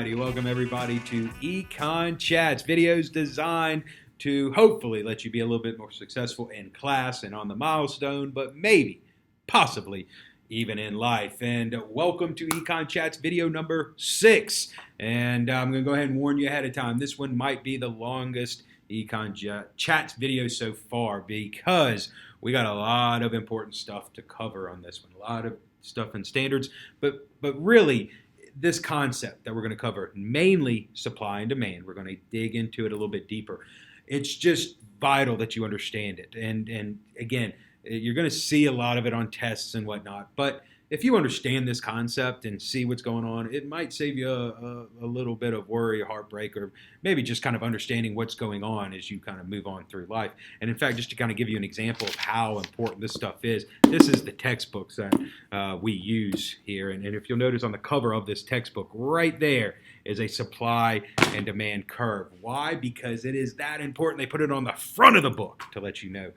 righty, welcome everybody to Econ Chats, videos designed to hopefully let you be a little bit more successful in class and on the milestone, but maybe, possibly, even in life. And welcome to Econ Chats video number 6. And I'm going to go ahead and warn you ahead of time, this one might be the longest Econ Chats video so far because we got a lot of important stuff to cover on this one, a lot of stuff in standards, but really, this concept that we're going to cover, mainly supply and demand, we're going to dig into it a little bit deeper. It's just vital that you understand it. And again, you're going to see a lot of it on tests and whatnot. But if you understand this concept and see what's going on, it might save you a little bit of worry or heartbreak, or maybe just kind of understanding what's going on as you kind of move on through life. And in fact, just to kind of give you an example of how important this stuff is, this is the textbooks that we use here. And if you'll notice on the cover of this textbook, right there is a supply and demand curve. Why? Because it is that important. They put it on the front of the book to let you know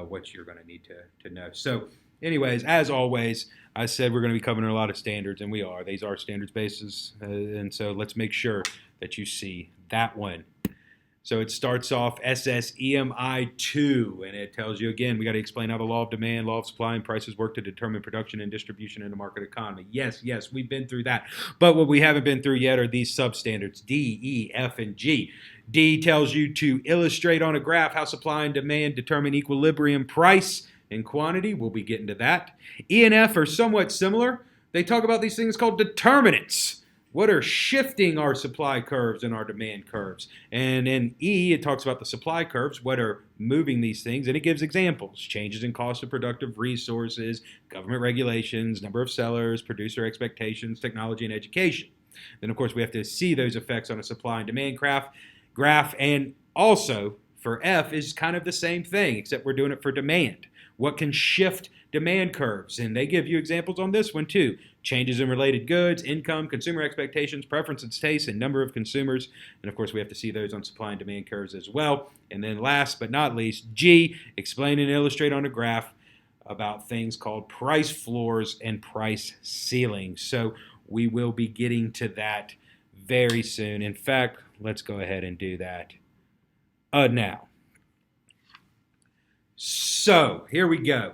what you're going to need to know. So anyways, as always, I said we're going to be covering a lot of standards, and we are. These are standards bases, and so let's make sure that you see that one. So it starts off SSEMI 2, and it tells you, again, we got to explain how the law of demand, law of supply, and prices work to determine production and distribution in a market economy. Yes, we've been through that. But what we haven't been through yet are these substandards, D, E, F, and G. D tells you to illustrate on a graph how supply and demand determine equilibrium price and quantity. We'll be getting to that. E and F are somewhat similar. They talk about these things called determinants. What are shifting our supply curves and our demand curves? And in E, it talks about the supply curves, what are moving these things, and it gives examples. Changes in cost of productive resources, government regulations, number of sellers, producer expectations, technology, and education. Then, of course, we have to see those effects on a supply and demand graph. And also, for F, is kind of the same thing, except we're doing it for demand. What can shift demand curves? And they give you examples on this one too. Changes in related goods, income, consumer expectations, preferences, tastes, and number of consumers. And of course, we have to see those on supply and demand curves as well. And then last but not least, G, explain and illustrate on a graph about things called price floors and price ceilings. So we will be getting to that very soon. In fact, let's go ahead and do that now. So here we go.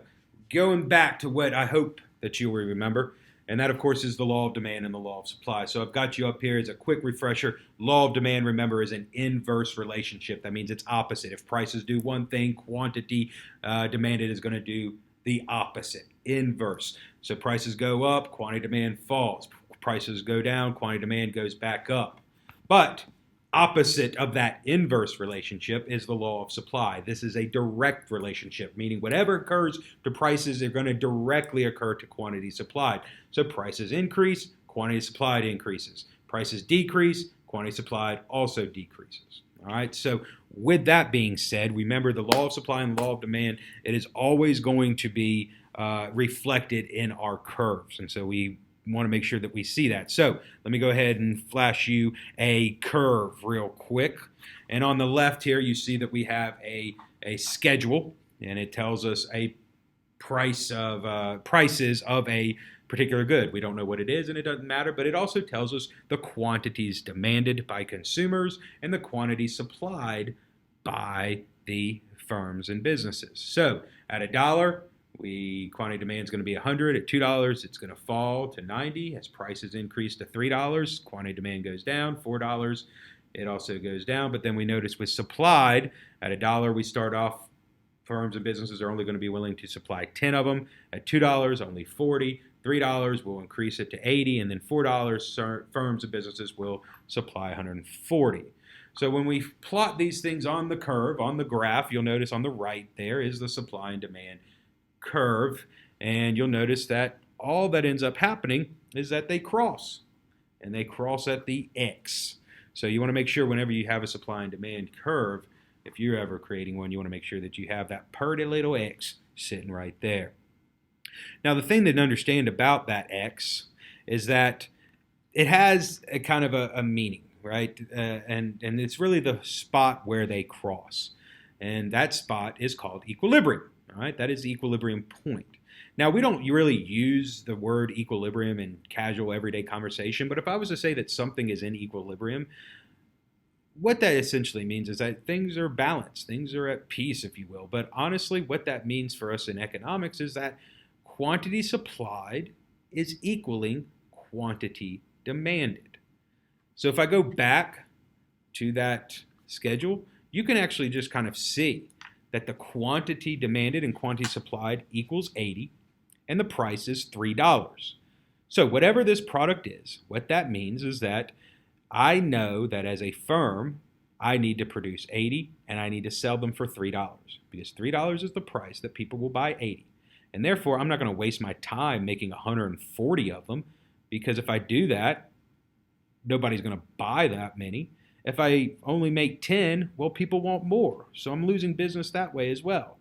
Going back to what I hope that you will remember, and that, of course, is the law of demand and the law of supply. So I've got you up here as a quick refresher. Law of demand, remember, is an inverse relationship. That means it's opposite. If prices do one thing, quantity demanded is going to do the opposite, inverse. So prices go up, quantity demand falls. Prices go down, quantity demand goes back up. But opposite of that inverse relationship is the law of supply. This is a direct relationship, meaning whatever occurs to prices are going to directly occur to quantity supplied. So prices increase, quantity supplied increases. Prices decrease, quantity supplied also decreases. All right, so with that being said, remember the law of supply and the law of demand, it is always going to be reflected in our curves. And so we want to make sure that we see that. So let me go ahead and flash you a curve real quick. And on the left here, you see that we have a schedule, and it tells us a prices of a particular good. We don't know what it is, and it doesn't matter, but it also tells us the quantities demanded by consumers and the quantities supplied by the firms and businesses. So at $1, quantity demand is going to be 100. At $2, it's going to fall to 90. As prices increase to $3, quantity demand goes down. $4, it also goes down. But then we notice with supplied, at $1, we start off, firms and businesses are only going to be willing to supply 10 of them. At $2, only 40. $3, we'll increase it to 80. And then $4, firms and businesses will supply 140. So when we plot these things on the curve, on the graph, you'll notice on the right there is the supply and demand curve, and you'll notice that all that ends up happening is that they cross, and they cross at the X. So you want to make sure whenever you have a supply and demand curve, if you're ever creating one, you want to make sure that you have that pretty little X sitting right there. Now the thing to understand about that X is that it has a kind of a meaning, right? And it's really the spot where they cross, and that spot is called equilibrium. All right, that is the equilibrium point. Now, we don't really use the word equilibrium in casual everyday conversation, but if I was to say that something is in equilibrium, what that essentially means is that things are balanced, things are at peace, if you will. But honestly, what that means for us in economics is that quantity supplied is equaling quantity demanded. So if I go back to that schedule, you can actually just kind of see that the quantity demanded and quantity supplied equals 80, and the price is $3. So whatever this product is, what that means is that I know that as a firm, I need to produce 80 and I need to sell them for $3 because $3 is the price that people will buy 80. And therefore, I'm not going to waste my time making 140 of them because if I do that, nobody's going to buy that many. If I only make 10, well, people want more. So I'm losing business that way as well.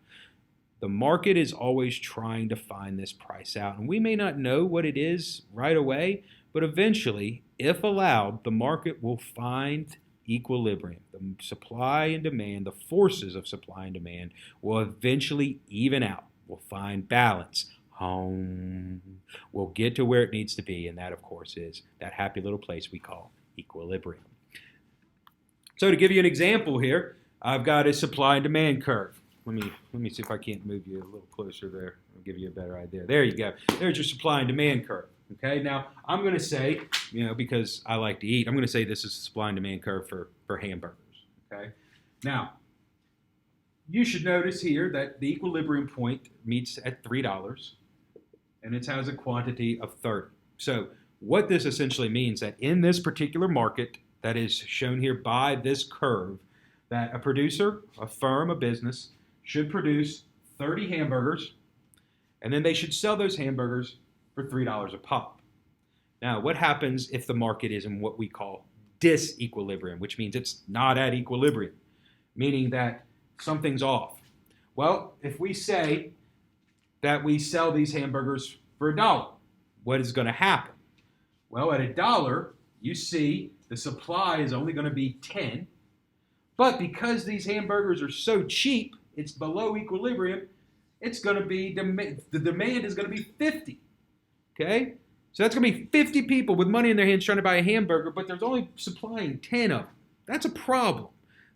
The market is always trying to find this price out. And we may not know what it is right away, but eventually, if allowed, the market will find equilibrium. The supply and demand, the forces of supply and demand will eventually even out. We'll find balance. We'll get to where it needs to be, and that, of course, is that happy little place we call equilibrium. So to give you an example here, I've got a supply and demand curve. Let me see if I can't move you a little closer there. I'll give you a better idea. There you go. There's your supply and demand curve. Okay, now I'm going to say, because I like to eat, I'm going to say this is a supply and demand curve for hamburgers. Okay, now you should notice here that the equilibrium point meets at $3, and it has a quantity of 30. So what this essentially means that in this particular market that is shown here by this curve, that a producer, a firm, a business, should produce 30 hamburgers, and then they should sell those hamburgers for $3 a pop. Now, what happens if the market is in what we call disequilibrium, which means it's not at equilibrium, meaning that something's off? Well, if we say that we sell these hamburgers for $1, what is going to happen? Well, at $1, you see the supply is only going to be 10, but because these hamburgers are so cheap, it's below equilibrium, it's going to be, the demand is going to be 50. Okay? So that's going to be 50 people with money in their hands trying to buy a hamburger, but there's only supplying 10 of them. That's a problem.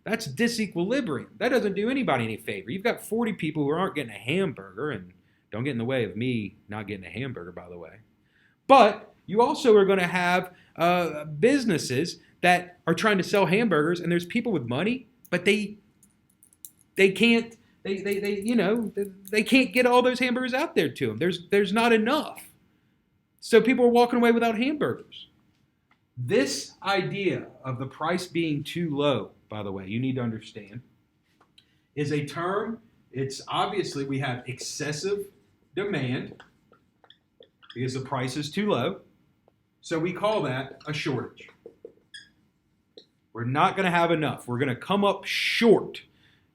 That's disequilibrium. That doesn't do anybody any favor. You've got 40 people who aren't getting a hamburger, and don't get in the way of me not getting a hamburger, by the way. But you also are going to have businesses that are trying to sell hamburgers, and there's people with money, but they can't they can't get all those hamburgers out there to them. There's not enough. So people are walking away without hamburgers. This idea of the price being too low, by the way, you need to understand, is a term. It's obviously we have excessive demand because the price is too low. So we call that a shortage. We're not going to have enough. We're going to come up short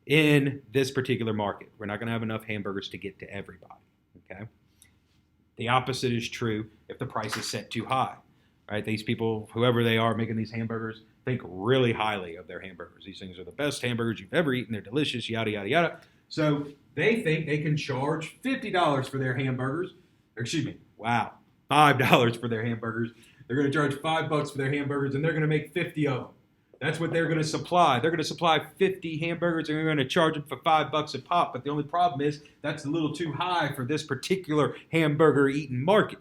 in this particular market. We're not going to have enough hamburgers to get to everybody. Okay? The opposite is true if the price is set too high. Right? These people, whoever they are making these hamburgers, think really highly of their hamburgers. These things are the best hamburgers you've ever eaten. They're delicious, yada, yada, yada. So they think they can charge $50 for their hamburgers. $5 for their hamburgers. They're going to charge $5 for their hamburgers, and they're going to make 50 of them. That's what they're going to supply. They're going to supply 50 hamburgers, and they're going to charge them for $5 a pop. But the only problem is that's a little too high for this particular hamburger eating market.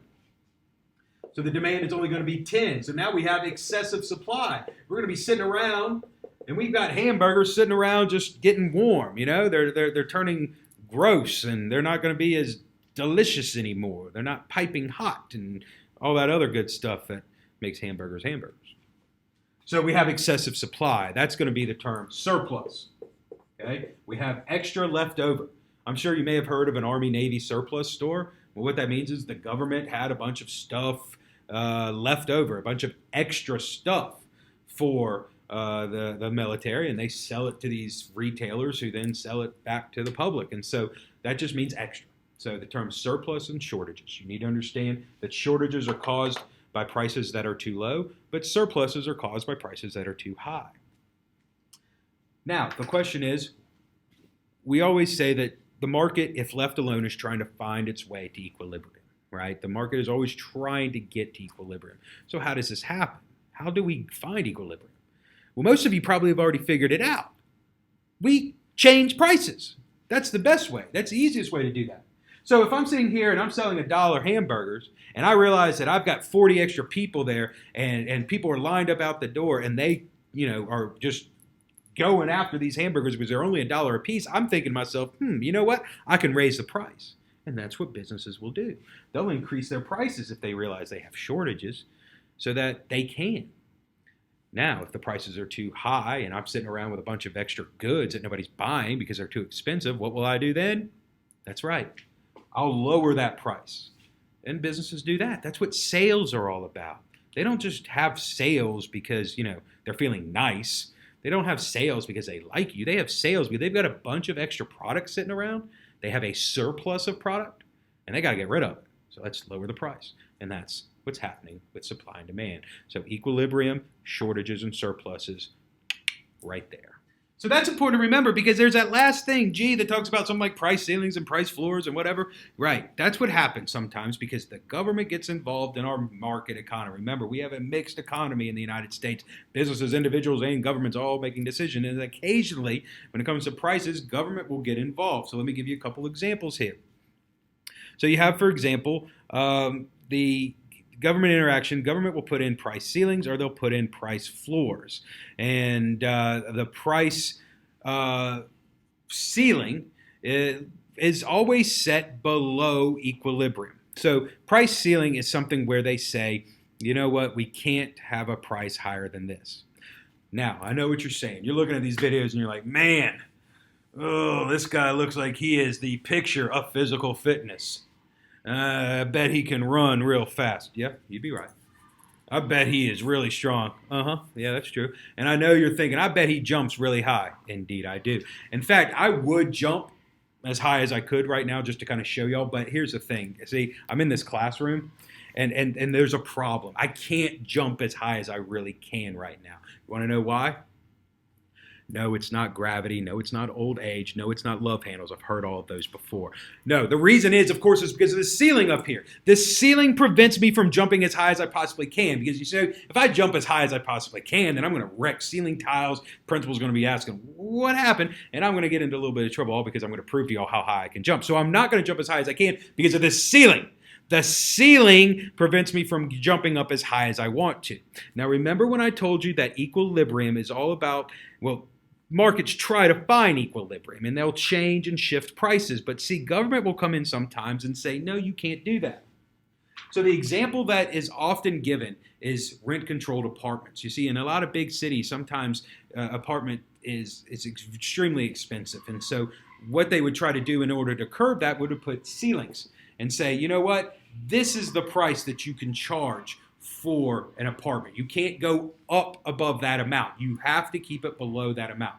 So the demand is only going to be 10. So now we have excessive supply. We're going to be sitting around, and we've got hamburgers sitting around just getting warm. They're turning gross, and they're not going to be as delicious anymore. They're not piping hot and all that other good stuff that makes hamburgers hamburgers. So we have excessive supply. That's going to be the term surplus. Okay? We have extra left over. I'm sure you may have heard of an Army-Navy surplus store. Well, what that means is the government had a bunch of stuff left over, a bunch of extra stuff for the military, and they sell it to these retailers who then sell it back to the public. And so that just means extra. So the term surplus and shortages. You need to understand that shortages are caused by prices that are too low, but surpluses are caused by prices that are too high. Now, the question is, we always say that the market, if left alone, is trying to find its way to equilibrium, right? The market is always trying to get to equilibrium. So how does this happen? How do we find equilibrium? Well, most of you probably have already figured it out. We change prices. That's the best way. That's the easiest way to do that. So if I'm sitting here and I'm selling $1 hamburgers and I realize that I've got 40 extra people there and people are lined up out the door and they, are just going after these hamburgers because they're only $1 a piece, I'm thinking to myself, you know what? I can raise the price. And that's what businesses will do. They'll increase their prices if they realize they have shortages so that they can. Now, if the prices are too high and I'm sitting around with a bunch of extra goods that nobody's buying because they're too expensive, what will I do then? That's right. I'll lower that price. And businesses do that. That's what sales are all about. They don't just have sales because, they're feeling nice. They don't have sales because they like you. They have sales because they've got a bunch of extra products sitting around. They have a surplus of product, and they got to get rid of it. So let's lower the price. And that's what's happening with supply and demand. So equilibrium, shortages, and surpluses right there. So that's important to remember because there's that last thing, G, that talks about something like price ceilings and price floors and whatever. Right. That's what happens sometimes because the government gets involved in our market economy. Remember, we have a mixed economy in the United States. Businesses, individuals, and governments all making decisions. And occasionally, when it comes to prices, government will get involved. So let me give you a couple examples here. So you have, for example, the government interaction. Government will put in price ceilings or they'll put in price floors. And the price ceiling is always set below equilibrium. So price ceiling is something where they say, you know what, we can't have a price higher than this. Now, I know what you're saying. You're looking at these videos and you're like, man, this guy looks like he is the picture of physical fitness. I bet he can run real fast. Yep, you'd be right. I bet he is really strong. Yeah, that's true. And I know you're thinking, I bet he jumps really high. Indeed, I do. In fact, I would jump as high as I could right now just to kind of show y'all. But here's the thing. See, I'm in this classroom, and there's a problem. I can't jump as high as I really can right now. You want to know why? No, it's not gravity. No, it's not old age. No, it's not love handles. I've heard all of those before. No, the reason is, of course, is because of the ceiling up here. This ceiling prevents me from jumping as high as I possibly can because you say, if I jump as high as I possibly can, then I'm going to wreck ceiling tiles. Principal's going to be asking, what happened? And I'm going to get into a little bit of trouble all because I'm going to prove to y'all how high I can jump. So I'm not going to jump as high as I can because of this ceiling. The ceiling prevents me from jumping up as high as I want to. Now, remember when I told you that equilibrium is all about, markets try to find equilibrium and they'll change and shift prices. But see, government will come in sometimes and say, no, you can't do that. So the example that is often given is rent-controlled apartments. You see, in a lot of big cities, sometimes apartment is extremely expensive. And so what they would try to do in order to curb that would have put ceilings and say, you know what, this is the price that you can charge for an apartment. You can't go up above that amount. You have to keep it below that amount.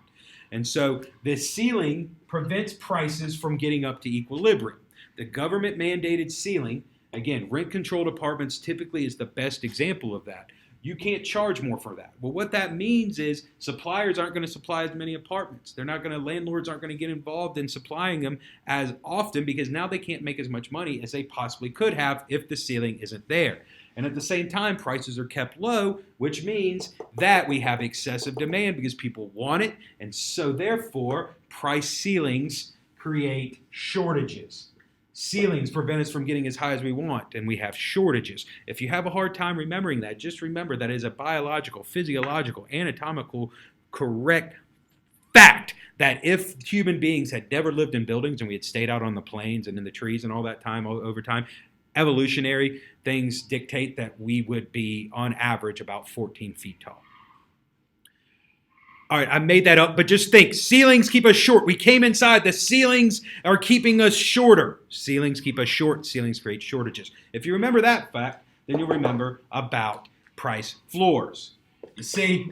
And so the ceiling prevents prices from getting up to equilibrium. The government mandated ceiling, again, rent-controlled apartments typically is the best example of that. You can't charge more for that. Well, what that means is suppliers aren't going to supply as many apartments. Landlords aren't going to get involved in supplying them as often because now they can't make as much money as they possibly could have if the ceiling isn't there. And at the same time, prices are kept low, which means that we have excessive demand because people want it. And so therefore, price ceilings create shortages. Ceilings prevent us from getting as high as we want, and we have shortages. If you have a hard time remembering that, just remember that is a biological, physiological, anatomical, correct fact that if human beings had never lived in buildings and we had stayed out on the plains and in the trees and all that time, over time, evolutionary things dictate that we would be, on average, about 14 feet tall. All right, I made that up, but just think. Ceilings keep us short. We came inside. The ceilings are keeping us shorter. Ceilings keep us short. Ceilings create shortages. If you remember that fact, then you'll remember about price floors. You see,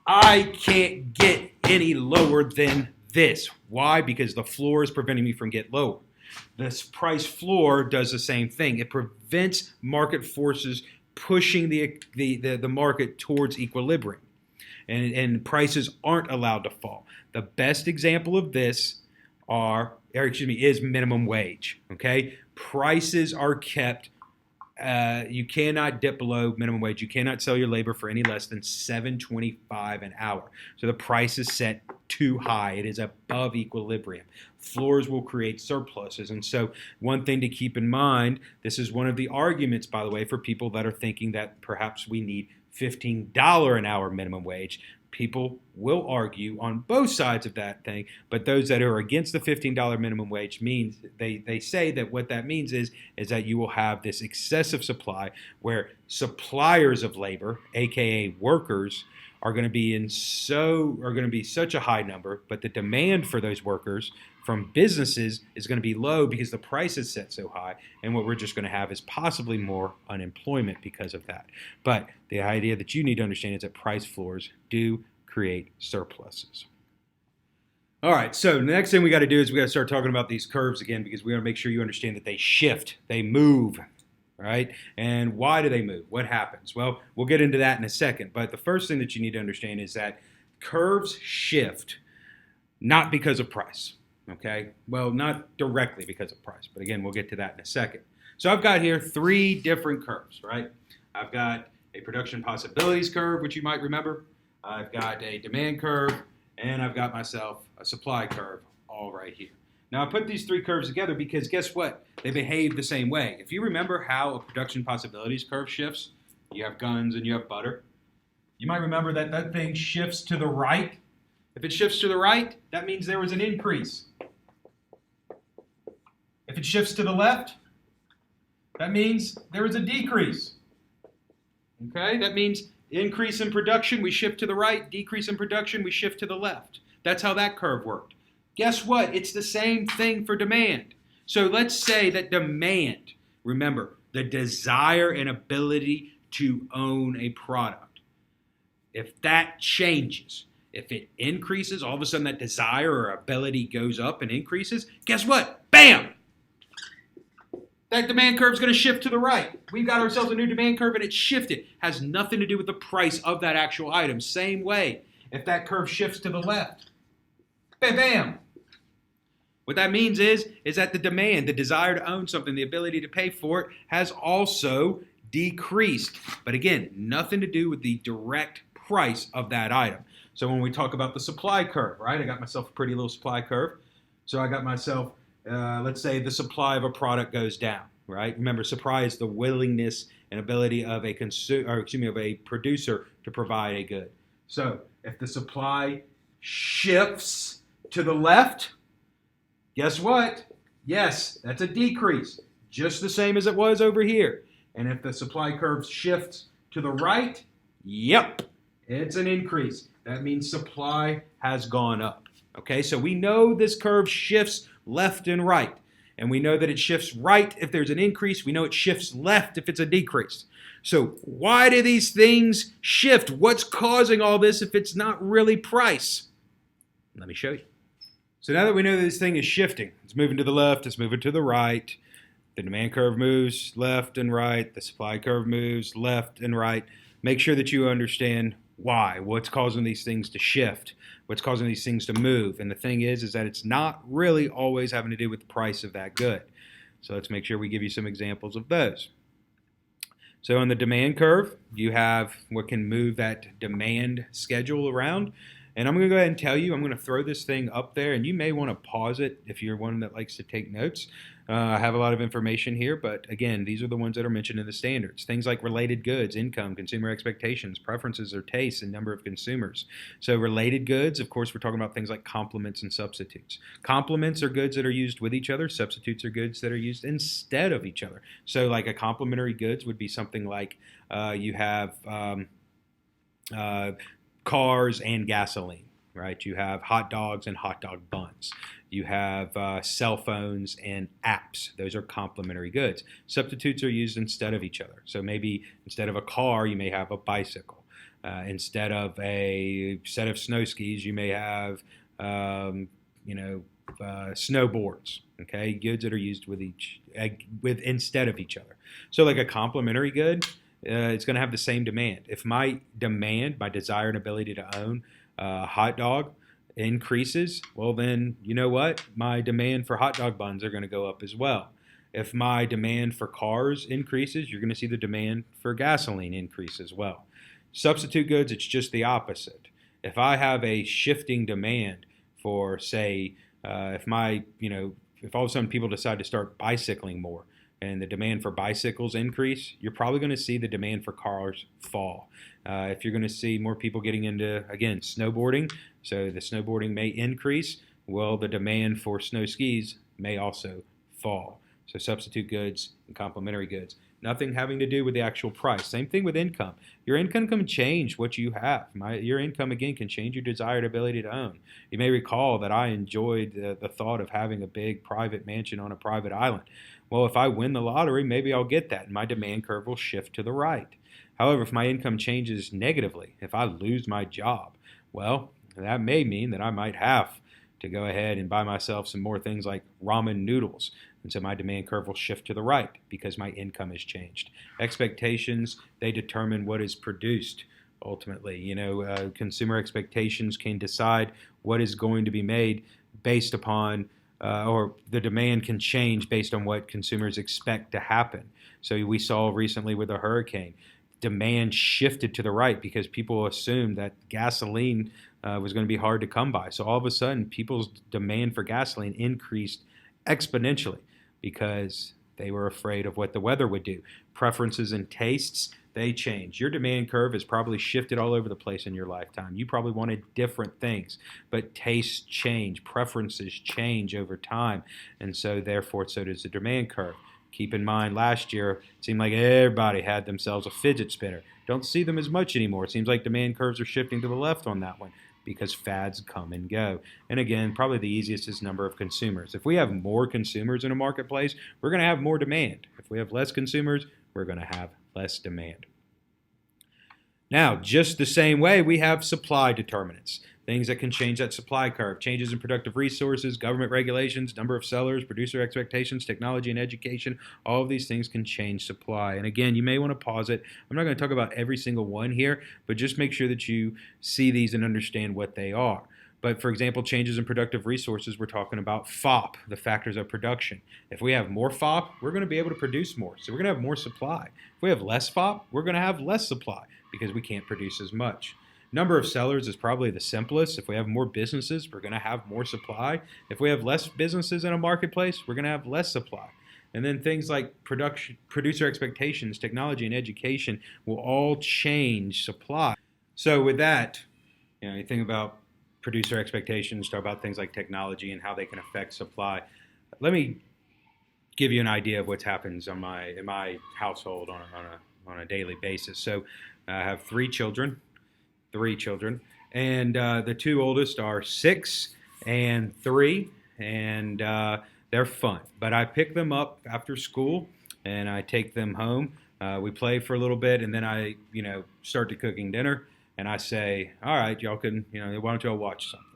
I can't get any lower than this. Why? Because the floor is preventing me from getting lower. This price floor does the same thing. It prevents market forces pushing the market towards equilibrium. And prices aren't allowed to fall. The best example of this is minimum wage. Okay, prices are kept. You cannot dip below minimum wage. You cannot sell your labor for any less than $7.25 an hour. So the price is set too high. It is above equilibrium. Floors will create surpluses. And so one thing to keep in mind, this is one of the arguments, by the way, for people that are thinking that perhaps we need $15 an hour minimum wage. People will argue on both sides of that thing, but those that are against the $15 minimum wage means they say that what that means is that you will have this excessive supply where suppliers of labor, aka workers, are going to be such a high number, but the demand for those workers from businesses is going to be low because the price is set so high, and what we're just going to have is possibly more unemployment because of that. But the idea that you need to understand is that price floors do create surpluses. All right, so the next thing we got to do is we got to start talking about these curves again, because we got to make sure you understand that they shift, they move, right? And why do they move? What happens? Well, we'll get into that in a second, but the first thing that you need to understand is that curves shift not because of price. Okay, well, not directly because of price, but again, we'll get to that in a second. So I've got here 3 different curves, right? I've got a production possibilities curve, which you might remember. I've got a demand curve, and I've got myself a supply curve all right here. Now, I put these 3 curves together because guess what? They behave the same way. If you remember how a production possibilities curve shifts, you have guns and you have butter. You might remember that that thing shifts to the right. If it shifts to the right, that means there was an increase. If it shifts to the left, that means there is a decrease. Okay, that means increase in production, we shift to the right. Decrease in production, we shift to the left. That's how that curve worked. Guess what? It's the same thing for demand. So let's say that demand, remember, the desire and ability to own a product. If that changes, if it increases, all of a sudden that desire or ability goes up and increases, guess what? Bam! That demand curve is going to shift to the right. We've got ourselves a new demand curve and it's shifted. Has nothing to do with the price of that actual item. Same way, if that curve shifts to the left, bam, bam. What that means is that the demand, the desire to own something, the ability to pay for it has also decreased. But again, nothing to do with the direct price of that item. So when we talk about the supply curve, right? I got myself a pretty little supply curve. So I got myself let's say the supply of a product goes down, right? Remember, supply is the willingness and ability of a producer to provide a good. So if the supply shifts to the left, guess what? Yes, that's a decrease, just the same as it was over here. And if the supply curve shifts to the right, yep, it's an increase. That means supply has gone up. Okay, so we know this curve shifts left and right. And we know that it shifts right if there's an increase. We know it shifts left if it's a decrease. So why do these things shift? What's causing all this if it's not really price? Let me show you. So now that we know that this thing is shifting, it's moving to the left, it's moving to the right. The demand curve moves left and right. The supply curve moves left and right. Make sure that you understand why, what's causing these things to shift, what's causing these things to move. And the thing is that it's not really always having to do with the price of that good. So let's make sure we give you some examples of those. So on the demand curve, you have what can move that demand schedule around. And I'm going to go ahead and tell you, I'm going to throw this thing up there, and you may want to pause it if you're one that likes to take notes. I have a lot of information here, but again, these are the ones that are mentioned in the standards. Things like related goods, income, consumer expectations, preferences or tastes, and number of consumers. So related goods, of course, we're talking about things like complements and substitutes. Complements are goods that are used with each other. Substitutes are goods that are used instead of each other. So like a complementary goods would be something like you have cars and gasoline, right? You have hot dogs and hot dog buns. You have cell phones and apps. Those are complementary goods. Substitutes are used instead of each other. So maybe instead of a car, you may have a bicycle. Instead of a set of snow skis, you may have, snowboards. Okay, goods that are used with instead of each other. So like a complementary good, it's going to have the same demand. If my desire and ability to own a hot dog increases, well then, you know what? My demand for hot dog buns are going to go up as well. If my demand for cars increases, you're going to see the demand for gasoline increase as well. Substitute goods, it's just the opposite. If I have a shifting demand for, say, if all of a sudden people decide to start bicycling more and the demand for bicycles increase, you're probably going to see the demand for cars fall. If you're going to see more people getting into, again, snowboarding, so the snowboarding may increase, well, the demand for snow skis may also fall. So substitute goods and complementary goods. Nothing having to do with the actual price. Same thing with income. Your income can change what you have. Your income, again, can change your desired ability to own. You may recall that I enjoyed the thought of having a big private mansion on a private island. Well, if I win the lottery, maybe I'll get that, and my demand curve will shift to the right. However, if my income changes negatively, if I lose my job, well, that may mean that I might have to go ahead and buy myself some more things like ramen noodles. And so my demand curve will shift to the right because my income has changed. Expectations, they determine what is produced ultimately. Consumer expectations can decide what is going to be made based upon, or the demand can change based on what consumers expect to happen. So we saw recently with a hurricane, demand shifted to the right because people assumed that gasoline was going to be hard to come by. So all of a sudden, people's demand for gasoline increased exponentially because they were afraid of what the weather would do. Preferences and tastes, they change. Your demand curve has probably shifted all over the place in your lifetime. You probably wanted different things, but tastes change, preferences change over time, and so therefore so does the demand curve. Keep in mind, last year, it seemed like everybody had themselves a fidget spinner. Don't see them as much anymore. It seems like demand curves are shifting to the left on that one because fads come and go. And again, probably the easiest is number of consumers. If we have more consumers in a marketplace, we're going to have more demand. If we have less consumers, we're going to have less demand. Now, just the same way, we have supply determinants. Things that can change that supply curve, changes in productive resources, government regulations, number of sellers, producer expectations, technology and education, all of these things can change supply. And again, you may want to pause it. I'm not going to talk about every single one here, but just make sure that you see these and understand what they are. But for example, changes in productive resources, we're talking about FOP, the factors of production. If we have more FOP, we're going to be able to produce more. So we're going to have more supply. If we have less FOP, we're going to have less supply because we can't produce as much. Number of sellers is probably the simplest. If we have more businesses, we're going to have more supply. If we have less businesses in a marketplace, we're going to have less supply. And then things like producer expectations, technology, and education will all change supply. So with that, you think about producer expectations, talk about things like technology and how they can affect supply. Let me give you an idea of what happens in my household on a daily basis. So I have three children, and the two oldest are 6 and 3, and they're fun. But I pick them up after school, and I take them home. We play for a little bit, and then I, start to cooking dinner, and I say, all right, y'all can, why don't y'all watch something?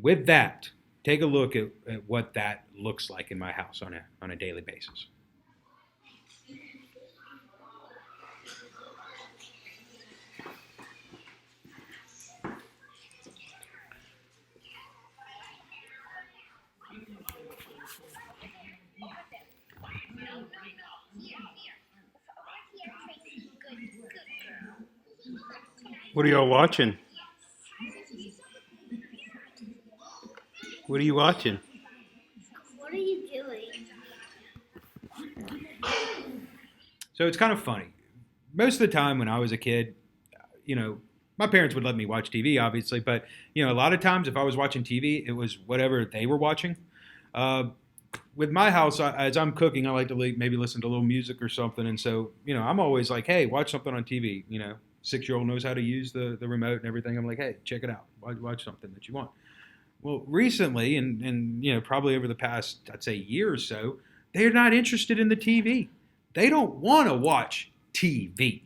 With that, take a look at what that looks like in my house on a daily basis. What are y'all watching? What are you watching? What are you doing? So it's kind of funny. Most of the time when I was a kid, my parents would let me watch TV, obviously, but, a lot of times if I was watching TV, it was whatever they were watching. With my house, as I'm cooking, I like to maybe listen to a little music or something. And so, I'm always like, hey, watch something on TV. 6-year-old knows how to use the remote and everything. I'm like, hey, check it out. Watch something that you want. Well, recently, and probably over the past, I'd say, year or so, they're not interested in the TV. They don't want to watch TV.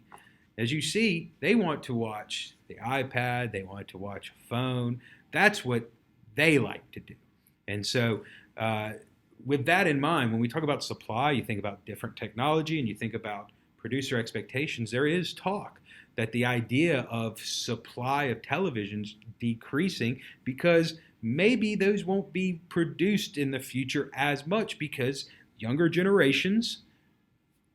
As you see, they want to watch the iPad. They want to watch a phone. That's what they like to do. And so with that in mind, when we talk about supply, you think about different technology and you think about producer expectations, there is talk that the idea of supply of televisions decreasing because maybe those won't be produced in the future as much because younger generations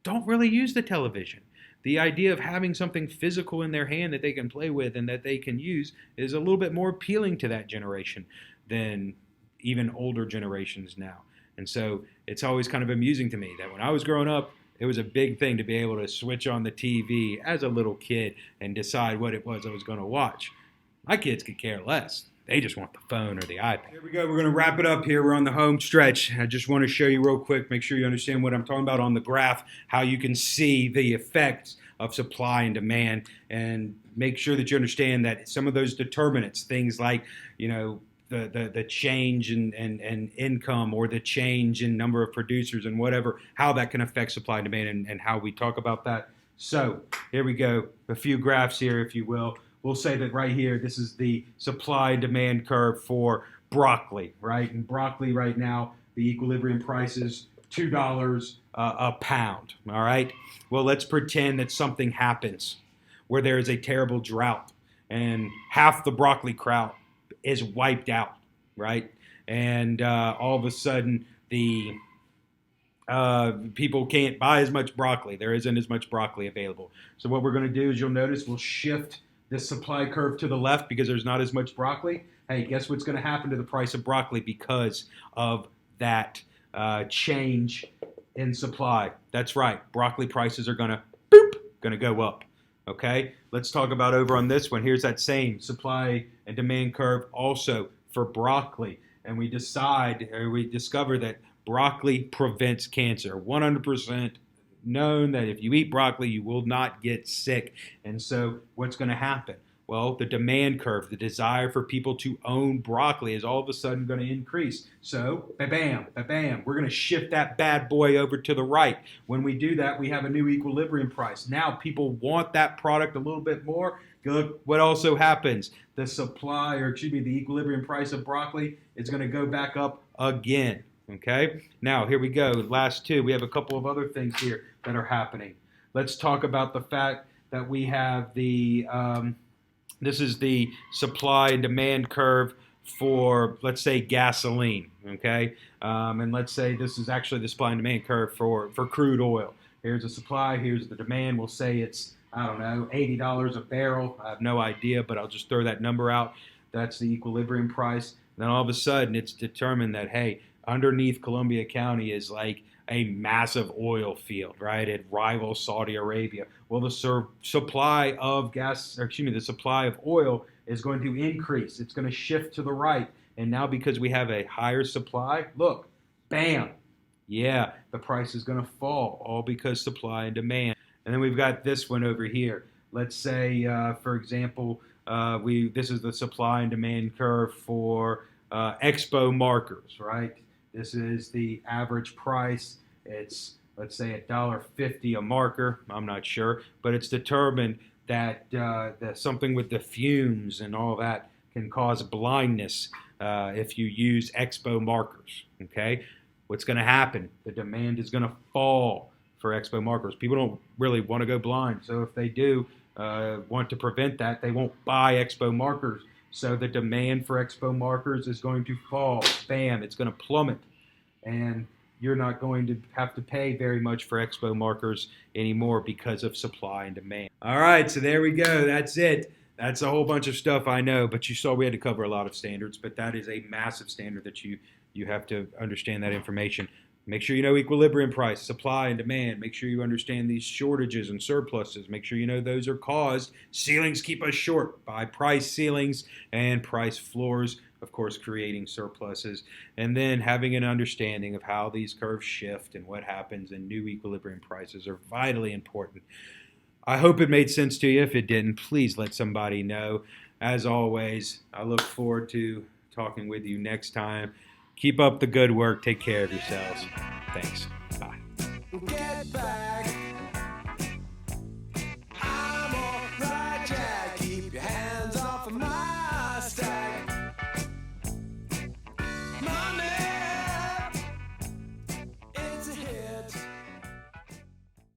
don't really use the television. The idea of having something physical in their hand that they can play with and that they can use is a little bit more appealing to that generation than even older generations now. And so it's always kind of amusing to me that when I was growing up, it was a big thing to be able to switch on the TV as a little kid and decide what it was I was going to watch. My kids could care less. They just want the phone or the iPad. Here we go. We're going to wrap it up here. We're on the home stretch. I just want to show you real quick, make sure you understand what I'm talking about on the graph, how you can see the effects of supply and demand, and make sure that you understand that some of those determinants, things like, the change in income or the change in number of producers and whatever, how that can affect supply and demand and how we talk about that. So here we go. A few graphs here, if you will. We'll say that right here, this is the supply and demand curve for broccoli, right? And broccoli right now, the equilibrium price is $2 a pound, all right? Well, let's pretend that something happens where there is a terrible drought and half the broccoli crop is wiped out, right? And all of a sudden, the people can't buy as much broccoli. There isn't as much broccoli available. So what we're going to do is you'll notice we'll shift this supply curve to the left because there's not as much broccoli. Hey, guess what's going to happen to the price of broccoli because of that change in supply? That's right. Broccoli prices are going to go up. Okay, let's talk about over on this one. Here's that same supply and demand curve also for broccoli. And we discover that broccoli prevents cancer. 100% known that if you eat broccoli, you will not get sick. And so what's going to happen? Well, the demand curve, the desire for people to own broccoli is all of a sudden going to increase. So, bam, we're going to shift that bad boy over to the right. When we do that, we have a new equilibrium price. Now people want that product a little bit more. Look what also happens. The equilibrium price of broccoli is going to go back up again. Okay? Now, here we go. Last two. We have a couple of other things here that are happening. Let's talk about the fact that we have this is the supply and demand curve for, let's say, gasoline, okay? And let's say this is actually the supply and demand curve for crude oil. Here's the supply, here's the demand. We'll say it's, I don't know, $80 a barrel. I have no idea, but I'll just throw that number out. That's the equilibrium price. Then all of a sudden, it's determined that, hey, underneath Columbia County is like a massive oil field, right? It rivals Saudi Arabia. Well, the supply of the supply of oil is going to increase. It's going to shift to the right. And now because we have a higher supply, look, bam. Yeah, the price is going to fall, all because supply and demand. And then we've got this one over here. Let's say, for example, this is the supply and demand curve for Expo markers, right? This is the average price. It's, let's say, $1.50 a marker. I'm not sure, but it's determined that something with the fumes and all that can cause blindness if you use Expo markers. Okay, what's going to happen? The demand is going to fall for Expo markers. People don't really want to go blind, so if they do want to prevent that, they won't buy Expo markers. So the demand for Expo markers is going to fall. Bam, it's going to plummet. And you're not going to have to pay very much for Expo markers anymore because of supply and demand. All right, so there we go. That's it. That's a whole bunch of stuff, I know, but you saw we had to cover a lot of standards, but that is a massive standard that you have to understand that information. Make sure you know equilibrium price, supply and demand. Make sure you understand these shortages and surpluses. Make sure you know those are caused. Ceilings keep us short by price ceilings and price floors, of course, creating surpluses. And then having an understanding of how these curves shift and what happens in new equilibrium prices are vitally important. I hope it made sense to you. If it didn't, please let somebody know. As always, I look forward to talking with you next time. Keep up the good work. Take care of yourselves. Thanks. Bye.